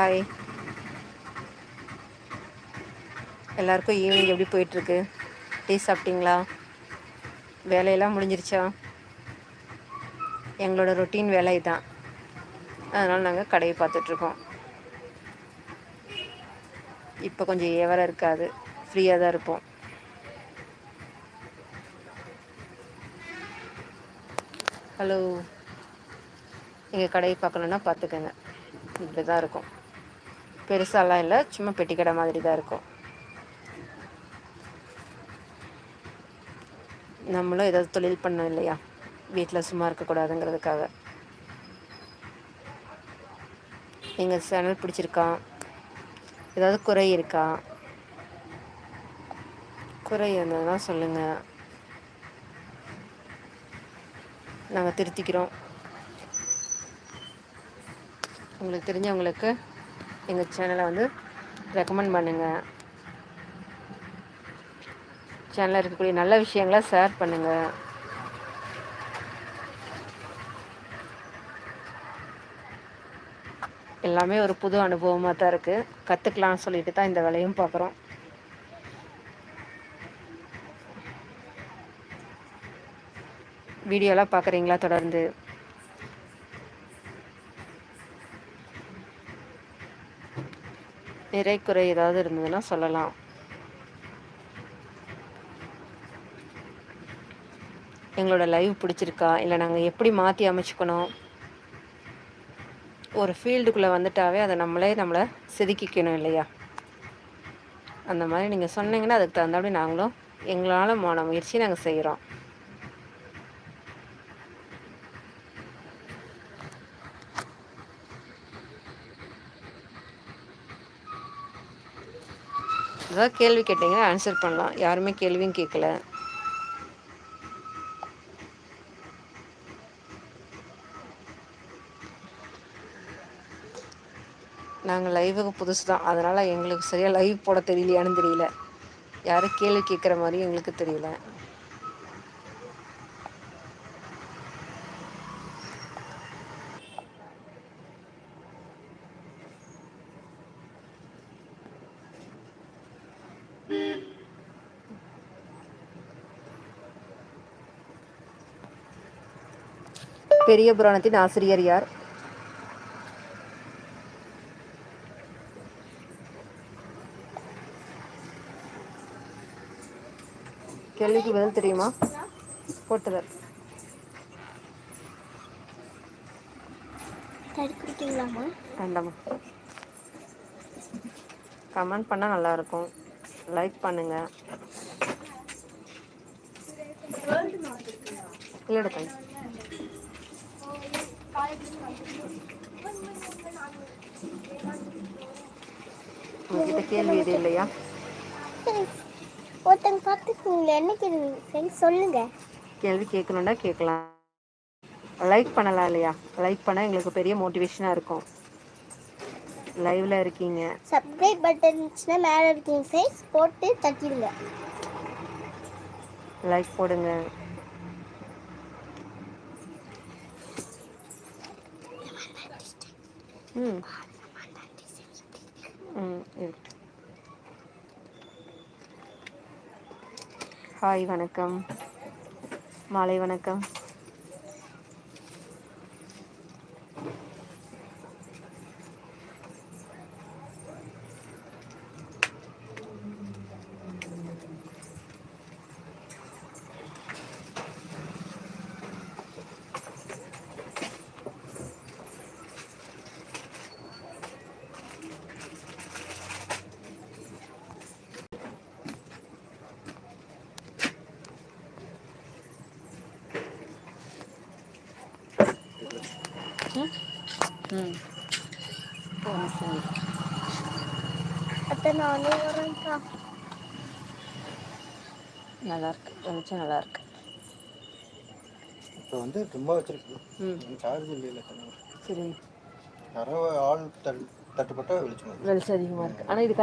Hi. எல்லாருக்கும் evening எப்படி போயிட்டுருக்கு? டீ சாப்பிட்டிங்களா? வேலையெல்லாம் முடிஞ்சிருச்சா? எங்களோட ரொட்டீன் வேலை இதான். அதனால் நாங்கள் கடையை பார்த்துட்ருக்கோம். இப்போ கொஞ்சம் ஏவரம் இருக்காது, ஃப்ரீயாக தான் இருப்போம். ஹலோ. எங்கள் கடையை பார்க்கணுன்னா பார்த்துக்கங்க. இப்படி தான் இருக்கும். பெருசாலாம் இல்லை, சும்மா பெட்டி கடை மாதிரி தான் இருக்கும். நம்மளும் ஏதாவது தொழில் பண்ணோம் இல்லையா, வீட்டில் சும்மா இருக்கக்கூடாதுங்கிறதுக்காக. எங்கள் சேனல் பிடிச்சிருக்கா? ஏதாவது குறை இருக்கா? குறை இருந்ததுன்னா சொல்லுங்கள், நாங்கள் திருத்திக்கிறோம். உங்களுக்கு தெரிஞ்சவங்களுக்கு எங்கள் சேனலை வந்து ரெக்கமெண்ட் பண்ணுங்கள். சேனலில் இருக்கக்கூடிய நல்ல விஷயங்களை ஷேர் பண்ணுங்கள். எல்லாமே ஒரு புது அனுபவமாக தான் இருக்குது. கற்றுக்கலாம்னு சொல்லிட்டு தான் இந்த வேலையும் பார்க்குறோம். வீடியோலாம் பார்க்குறீங்களா தொடர்ந்து? நிறை குறை ஏதாவது இருந்ததுன்னா சொல்லலாம். எங்களோட லைவ் பிடிச்சிருக்கா, இல்லை நாங்கள் எப்படி மாற்றி அமைச்சுக்கணும்? ஒரு ஃபீல்டுக்குள்ளே வந்துட்டாவே அதை நம்மளை செதுக்கிக்கணும் இல்லையா? அந்த மாதிரி நீங்கள் சொன்னீங்கன்னா அதுக்கு தகுந்தாப்படி நாங்களும் எங்களால் மான முயற்சி நாங்கள் செய்கிறோம். ஏதாவது கேள்வி கேட்டிங்கன்னா ஆன்சர் பண்ணலாம். யாருமே கேள்வியும் கேட்கல. நாங்கள் லைவுக்கு புதுசு தான், அதனால் எங்களுக்கு சரியாக லைவ் போட தெரியலையான்னு தெரியல. யாரும் கேள்வி கேட்குற மாதிரி எங்களுக்கு தெரியல. பெரிய புராணத்தின் ஆசிரியர் யார்? கேள்விக்கு பதில் தெரியுமா? போட்டுதல் வேண்டாமா? கமெண்ட் பண்ணால் நல்லாயிருக்கும். லைக் பண்ணுங்கள். இல்லை எடுத்தாங்க. உங்ககிட்ட கேள்வி எது இல்லையா? ஒருத்தங்க பார்த்துக்கோங்க, என்ன கேள்வி சொல்லுங்க. கேள்வி கேட்கணுன்னா கேட்கலாம். லைக் பண்ணலாம் இல்லையா? லைக் பண்ணால் எங்களுக்கு பெரிய மோட்டிவேஷனாக இருக்கும். லைவ்ல இருக்கீங்க, சப்ஸ்கிரைப் பட்டன் இருந்துச்சுன்னா மேலே இருக்கீங்க ஃப்ரெண்ட்ஸ், போட்டு தட்டிடுங்க. லைக் போடுங்க. ம் ம் இருக்கு. ஹாய், வணக்கம், மாலை வணக்கம். நல்லா இருக்கு, வெளிச்சம் நல்லா இருக்கு. இப்போ வந்து ரொம்ப வச்சிருக்கு, சார்ஜ் இல்லை. சரி, யாரோ ஆள் தட்டுப்பட்டா வெளிச்சம் அதிகமாக இருக்கு. ஆனால் இது